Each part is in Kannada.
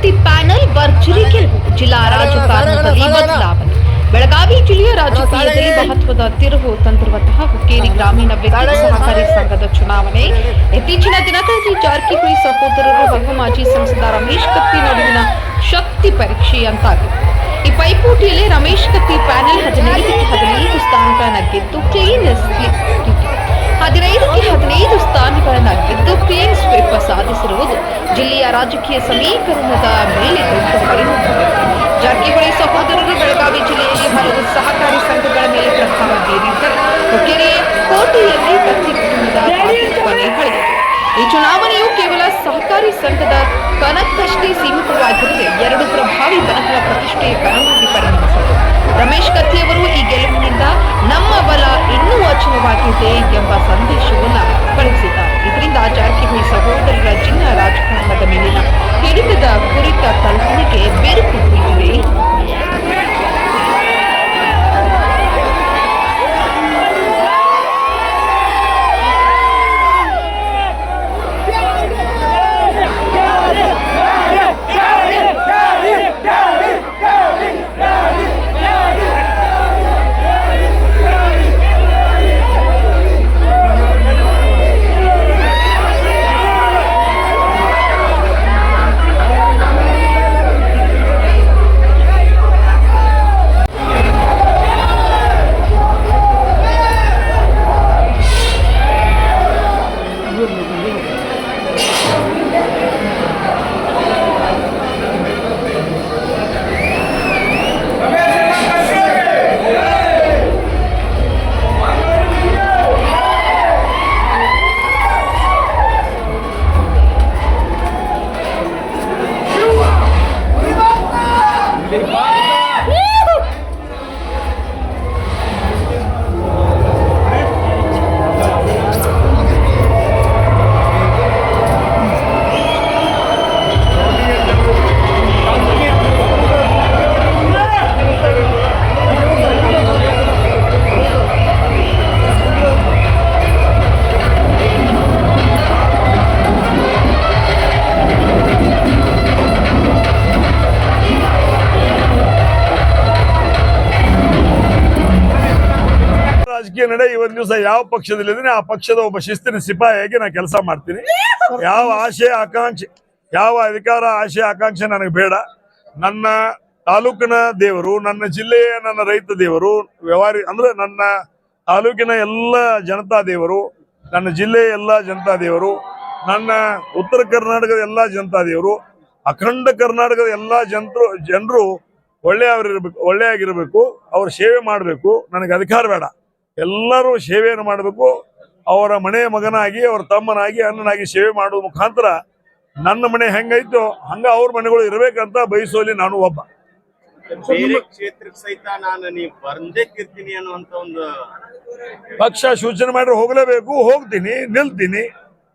ಶಕ್ತಿ ಪ್ಯಾನೆಲ್ ಭರ್ಜರಿ ಗೆಲುವು. ಜಿಲ್ಲಾ ರಾಜಕಾರಣದಲ್ಲಿ ಬದಲಾವಣೆ. ಬೆಳಗಾವಿ ಜಿಲ್ಲೆಯ ರಾಜಕೀಯದಲ್ಲಿ ಮಹತ್ವದ ತಿರುವು ತಂದಿರುವಂತಹ ಹುಕ್ಕೇರಿ ಗ್ರಾಮೀಣ ವಿದ್ಯುತ್ ಸಹಕಾರಿ ಸಂಘದ ಚುನಾವಣೆ. ಇತ್ತೀಚಿನ ದಿನಗಳಲ್ಲಿ ಜಾರಕಿಹೊಳಿ ಸಹೋದರರು ಹಾಗೂ ಮಾಜಿ ಸಂಸದ ರಮೇಶ್ ಕತ್ತಿ ನಡುವಿನ ಶಕ್ತಿ ಪರೀಕ್ಷೆಯಂತಾಗಿದೆ. ಈ ಪೈಪೋಟಿಯಲ್ಲಿ ರಮೇಶ್ ಕತ್ತಿ ಪ್ಯಾನೆಲ್ 15 ಸ್ಥಾನಗಳನ್ನು ಗೆದ್ದು ಕ್ಲೀನ್ ಸ್ವೀಪ್ ಸಾಧಿಸಿರುವುದು ಜಿಲ್ಲೆಯ ರಾಜಕೀಯ ಸಮೀಕರಣದ ಮೇಲೆ ದೊಡ್ಡ ಪರಿಣಾಮ ಬೀರಿದೆ. ಜಾರಕಿಹೊಳಿ ಸಹೋದರರು ಬೆಳಗಾವಿ ಜಿಲ್ಲೆಯಲ್ಲಿ ಹಲವು ಸಹಕಾರಿ ಸಂಘಗಳ ಮೇಲೆ ಪ್ರಭಾವ ಬೀರಿದ್ದರು. ಹುಕ್ಕೇರಿ ಕೋಟೆಯಲ್ಲಿ ಕತ್ತಿ ಕುಟುಂಬದ ಕೊನೆ ಕಳೆಯಿತು. ಈ ಚುನಾವಣೆಯು ಕೇವಲ ಸಹಕಾರಿ ಸಂಘದ ಕಣಕ್ಕಷ್ಟೇ ಸೀಮಿತವಾಗಿರದೆ 2 ಪ್ರಭಾವಿ ಬಣಗಳ ಪ್ರತಿಷ್ಠೆಯ ಕಣವಾಗಿ ಪರಿಣಮಿಸಿತು. ರಮೇಶ್ ಕತ್ತಿಯವರು ಈ ಗೆಲುವಿನಿಂದ ನಮ್ಮ ಬಲ ಇನ್ನೂ ಅಚಲವಾಗಿದೆ ಎಂಬ ಸಂದೇಶವನ್ನು ಕಳುಹಿಸಿದ್ದಾರೆ. ಇದರಿಂದ ಜಾರಕಿಹೊಳಿ ಸಹೋದರರ ಜಿಲ್ಲಾ ರಾಜಕಾರಣದ ಮೇಲಿನ ಹಿಡಿತದ ಕುರಿತ ಕಲ್ಪನೆಗೆ ಬೆರುಕು ಬಿದ್ದಿದೆ. ರಾಜಕೀಯ ನಡೆ ಇವತ್ತು ದಿವಸ ಯಾವ ಪಕ್ಷದಲ್ಲಿದ್ದೀನಿ ಆ ಪಕ್ಷದ ಒಬ್ಬ ಶಿಸ್ತಿನ ಸಿಪಾಯಿಯಾಗಿ ನಾನು ಕೆಲಸ ಮಾಡ್ತೀನಿ. ಯಾವ ಆಶಯ ಆಕಾಂಕ್ಷೆ, ಯಾವ ಅಧಿಕಾರ ಆಶಯ ಆಕಾಂಕ್ಷೆ ನನಗೆ ಬೇಡ. ನನ್ನ ತಾಲೂಕಿನ ದೇವರು, ನನ್ನ ಜಿಲ್ಲೆಯ ನನ್ನ ರೈತ ದೇವರು, ವ್ಯವಹಾರಿ ಅಂದ್ರೆ ನನ್ನ ತಾಲೂಕಿನ ಎಲ್ಲ ಜನತಾ ದೇವರು, ನನ್ನ ಜಿಲ್ಲೆಯ ಎಲ್ಲ ಜನತಾ ದೇವರು, ನನ್ನ ಉತ್ತರ ಕರ್ನಾಟಕದ ಎಲ್ಲ ಜನತಾ ದೇವರು, ಅಖಂಡ ಕರ್ನಾಟಕದ ಎಲ್ಲ ಜನರು ಒಳ್ಳೆಯಾಗಿರ್ಬೇಕು, ಅವ್ರ ಸೇವೆ ಮಾಡಬೇಕು. ನನಗೆ ಅಧಿಕಾರ ಬೇಡ, ಎಲ್ಲರೂ ಸೇವೆಯನ್ನು ಮಾಡಬೇಕು. ಅವರ ಮನೆಯ ಮಗನಾಗಿ, ಅವರ ತಮ್ಮನಾಗಿ, ಅಣ್ಣನಾಗಿ ಸೇವೆ ಮಾಡುವ ಮುಖಾಂತರ ನನ್ನ ಮನೆ ಹೆಂಗೈತೋ ಹಂಗ ಅವ್ರ ಮನೆಗಳು ಇರ್ಬೇಕಂತ ಬಯಸೋಲಿ ನಾನು ಒಬ್ಬ. ಕ್ಷೇತ್ರಕ್ಕೆ ಸಹಿತ ನಾನು ನೀವು ಬಂದೇಕಿರ್ತೀನಿ ಅನ್ನುವಂತ ಒಂದು ಪಕ್ಷ ಸೂಚನೆ ಮಾಡಿದ್ರೆ ಹೋಗ್ಲೇಬೇಕು, ಹೋಗ್ತೀನಿ, ನಿಲ್ತೀನಿ,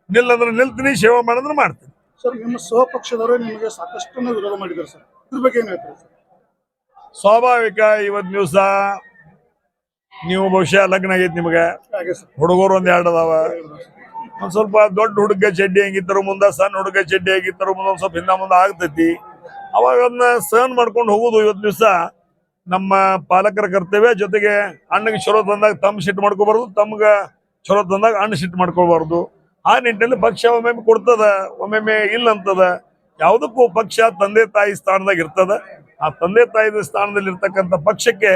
ನಿಲ್ಲಂದ್ರೆ ನಿಲ್ತೀನಿ, ಸೇವೆ ಮಾಡಿದ್ರೆ ಮಾಡ್ತೀನಿ. ಸರ್, ನಿಮ್ಮ ಸ್ವಪಕ್ಷದವರು ನಿಮಗೆ ಸಾಕಷ್ಟು ವಿರೋಧ ಮಾಡಿದ್ದಾರೆ ಸರ್, ಇದ್ರ ಬಗ್ಗೆ ಏನ್ ಹೇಳ್ತಾರೆ ಸರ್? ಸ್ವಾಭಾವಿಕ. ಇವತ್ತು ದಿವಸ ನೀವು ಬಹುಶಃ ಲಗ್ನ ಆಗೈತಿ, ನಿಮಗೆ ಹುಡುಗರು 1-2 ಅದಾವ. ಒಂದ್ ಸ್ವಲ್ಪ ದೊಡ್ಡ ಹುಡುಗ ಚಡ್ಡಿ ಹೆಂಗಿತ್ತರು ಮುಂದೆ, ಸಣ್ಣ ಹುಡುಗ ಚಡ್ಡಿ ಹೆಂಗಿತ್ತರು ಮುಂದೆ ಒಂದ್ ಸ್ವಲ್ಪ ಹಿಂದ ಮುಂದೆ ಆಗ್ತೈತಿ. ಅವಾಗ ಅದನ್ನ ಸಹನ್ ಮಾಡ್ಕೊಂಡು ಹೋಗುದು ಇವತ್ತು ದಿವಸ ನಮ್ಮ ಪಾಲಕರ ಕರ್ತವ್ಯ. ಜೊತೆಗೆ ಅಣ್ಣಗೆ ಚಲೋ ತಂದಾಗ ತಮ್ಮ ಸಿಟ್ಟು ಮಾಡ್ಕೋಬಾರ್ದು, ತಮ್ಗ ಚಲೋ ತಂದಾಗ ಅಣ್ಣ ಸಿಟ್ಟು ಮಾಡ್ಕೋಬಾರ್ದು. ಆ ನಿಟ್ಟಿನಲ್ಲಿ ಪಕ್ಷ ಒಮ್ಮೊಮ್ಮೆ ಕೊಡ್ತದ, ಒಮ್ಮೊಮ್ಮೆ ಇಲ್ಲ ಅಂತದ. ಯಾವುದಕ್ಕೂ ಪಕ್ಷ ತಂದೆ ತಾಯಿ ಸ್ಥಾನದಾಗ ಇರ್ತದ. ಆ ತಂದೆ ತಾಯಿ ಸ್ಥಾನದಲ್ಲಿ ಇರ್ತಕ್ಕಂಥ ಪಕ್ಷಕ್ಕೆ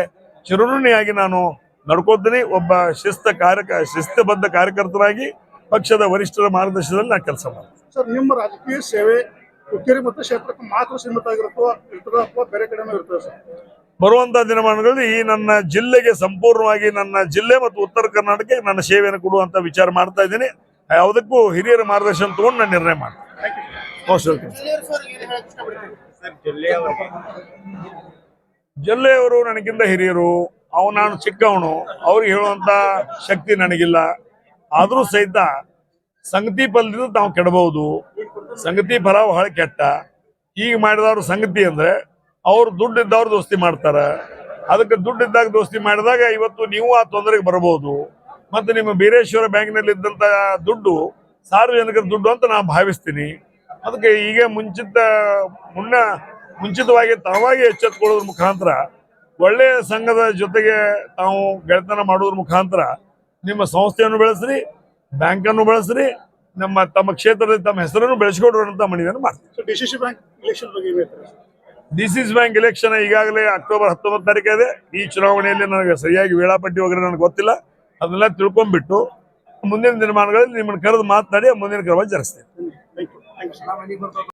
ಚಿರಋಣಿಯಾಗಿ ನಾನು ನಡ್ಕೋತೀನಿ. ಒಬ್ಬ ಶಿಸ್ತಬದ್ಧ ಕಾರ್ಯಕರ್ತರಾಗಿ ಪಕ್ಷದ ವರಿಷ್ಠರ ಮಾರ್ಗದರ್ಶನದಲ್ಲಿ ನಾನು ಕೆಲಸ ಮಾಡ್ತೀನಿ. ಸರ್, ನಿಮ್ಮ ರಾಜಕೀಯ ಸೇವೆ ಹುಕ್ಕೇರಿ ಮತ್ತು ಕ್ಷೇತ್ರಕ್ಕೆ ಮಾತ್ರ ಸೀಮಿತ ಆಗಿರುತ್ತೋ ಅಥವಾ ಬೇರೆ ಕಡೆನೂ ಇರ್ತದೆ ಸರ್? ಬರುವಂತ ದಿನಮಾನಗಳಲ್ಲಿ ಈ ನನ್ನ ಜಿಲ್ಲೆಗೆ ಸಂಪೂರ್ಣವಾಗಿ, ನನ್ನ ಜಿಲ್ಲೆ ಮತ್ತು ಉತ್ತರ ಕರ್ನಾಟಕಕ್ಕೆ ನನ್ನ ಸೇವೆಯನ್ನು ಕೊಡುವಂತ ವಿಚಾರ ಮಾಡ್ತಾ ಇದ್ದೀನಿ. ಯಾವುದಕ್ಕೂ ಹಿರಿಯರ ಮಾರ್ಗದರ್ಶನ ತಗೊಂಡು ನಾನು ನಿರ್ಣಯ ಮಾಡ್ತೀನಿ. ಜಿಲ್ಲೆಯವರು ನನಗಿಂತ ಹಿರಿಯರು, ನಾನು ಚಿಕ್ಕವನು, ಅವ್ರಿಗೆ ಹೇಳುವಂತ ಶಕ್ತಿ ನನಗಿಲ್ಲ. ಆದ್ರೂ ಸಹಿತ ಸಂಗತಿ ಫಲದಿಂದ ತಾವು ಕೆಡಬಹುದು. ಸಂಗತಿ ಫಲ ಬಹಳ ಕೆಟ್ಟ. ಈಗ ಮಾಡಿದವ್ರು ಸಂಗತಿ ಅಂದ್ರೆ ಅವ್ರು ದುಡ್ಡಿದ್ದವ್ರು ದೋಸ್ತಿ ಮಾಡ್ತಾರ. ಅದಕ್ಕೆ ದುಡ್ಡಿದ್ದಾಗ ದೋಸ್ತಿ ಮಾಡಿದಾಗ ಇವತ್ತು ನೀವು ಆ ತೊಂದರೆಗೆ ಬರಬಹುದು. ಮತ್ತೆ ನಿಮ್ಮ ಬೀರೇಶ್ವರ ಬ್ಯಾಂಕ್ನಲ್ಲಿ ಇದ್ದಂತ ದುಡ್ಡು ಸಾರ್ವಜನಿಕರ ದುಡ್ಡು ಅಂತ ನಾನು ಭಾವಿಸ್ತೀನಿ. ಅದಕ್ಕೆ ಈಗ ಮುಂಚಿತವಾಗಿ ತಾವಾಗಿ ಎಚ್ಚೆತ್ತುಕೊಳ್ಳೋದ್ರ ಮುಖಾಂತರ ಒಳ್ಳೆಯ ಸಂಘದ ಜೊತೆಗೆ ತಾವು ಗೆಳೆತನ ಮಾಡೋದ್ರ ಮುಖಾಂತರ ನಿಮ್ಮ ಸಂಸ್ಥೆಯನ್ನು ಬೆಳೆಸ್ರಿ, ಬ್ಯಾಂಕನ್ನು ಬೆಳೆಸ್ರಿ, ತಮ್ಮ ಕ್ಷೇತ್ರದಲ್ಲಿ ತಮ್ಮ ಹೆಸರನ್ನು ಬೆಳೆಸಿಕೊಡ್ರು ಅಂತ ಮನವಿಯನ್ನು ಮಾಡ್ತೀವಿ. ಸೊ ಡಿಸಿಸಿ ಬ್ಯಾಂಕ್ ಇಲೆಕ್ಷನ್ ಬಗ್ಗೆ ಏನ್ ಹೇಳ್ತೀರಾ? ಡಿಸಿಸಿ ಬ್ಯಾಂಕ್ ಎಲೆಕ್ಷನ್ ಈಗಾಗಲೇ ಅಕ್ಟೋಬರ್ 19 ತಾರೀಕು ಇದೆ. ಈ ಚುನಾವಣೆಯಲ್ಲಿ ನನಗೆ ಸರಿಯಾಗಿ ವೇಳಾಪಟ್ಟಿ ವಗैरह ನನಗೆ ಗೊತ್ತಿಲ್ಲ. ಅದನ್ನೆಲ್ಲ ತಿಳ್ಕೊಂಡ್ಬಿಟ್ಟು ಮುಂದಿನ ದಿನಮಾನಗಳಲ್ಲಿ ನಿಮ್ಮನ್ನು ಕರೆದು ಮಾತನಾಡಿ ಮುಂದಿನ ಕ್ರಮ ಜರುಗಿಸ್ತೇನೆ. Thank you.